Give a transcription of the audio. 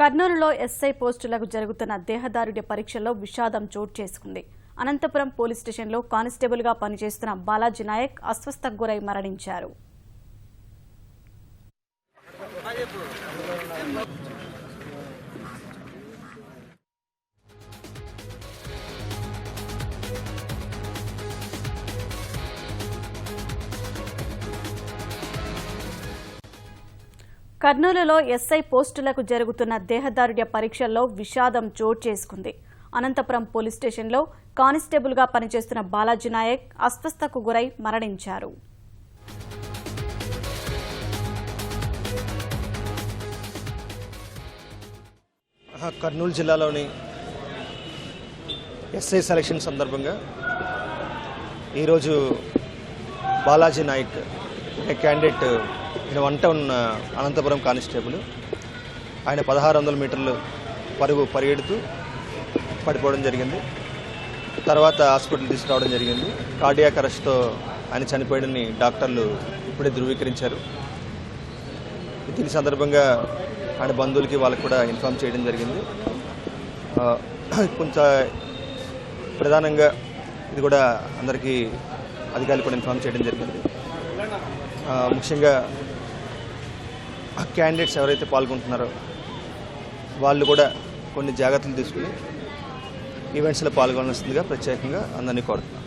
కర్నూలులో ఎస్ఐ పోస్టులకు జరుగుతున్న దేహదారుఢ్య పరీక్షల్లో విషాదం చోటు చేసుకుంది. అనంతపురం పోలీస్ స్టేషన్లో కానిస్టేబుల్గా పనిచేస్తున్న బాలాజీ నాయక్ అస్వస్థకు గురై మరణించారు. కర్నూలులో ఎస్ఐ పోస్టులకు జరుగుతున్న దేహదారుఢ్య పరీక్షల్లో విషాదం చోటు చేసుకుంది. అనంతపురం పోలీస్ స్టేషన్లో కానిస్టేబుల్గా పనిచేస్తున్న బాలాజీ నాయక్ అస్వస్థకు గురై మరణించారు. కర్నూలు జిల్లాలోని ఎస్ఐ సెలక్షన్ సందర్భంగా ఈరోజు Balaji Nayak candidate one town Anantapuram constable ఆయన 1600 మీటర్లు పరిగెడుతూ పడిపోవడం జరిగింది. తర్వాత హాస్పిటల్ తీసుకురావడం జరిగింది. కార్డియాక్ అరెస్ట్తో ఆయన చనిపోయాడని డాక్టర్లు ఇప్పుడే ధృవీకరించారు. దీని సందర్భంగా ఆయన బంధువులకి వాళ్ళకి కూడా ఇన్ఫామ్ చేయడం జరిగింది. కొంచెం ప్రధానంగా ఇది కూడా అందరికీ అధికారులు కూడా ఇన్ఫామ్ చేయడం జరిగింది. ముఖ్యంగా క్యాండిడేట్స్ ఎవరైతే పాల్గొంటున్నారో వాళ్ళు కూడా కొన్ని జాగ్రత్తలు తీసుకుని ఈవెంట్స్లో పాల్గొనాల్సిందిగా ప్రత్యేకంగా అందరినీ కోరుతున్నాను.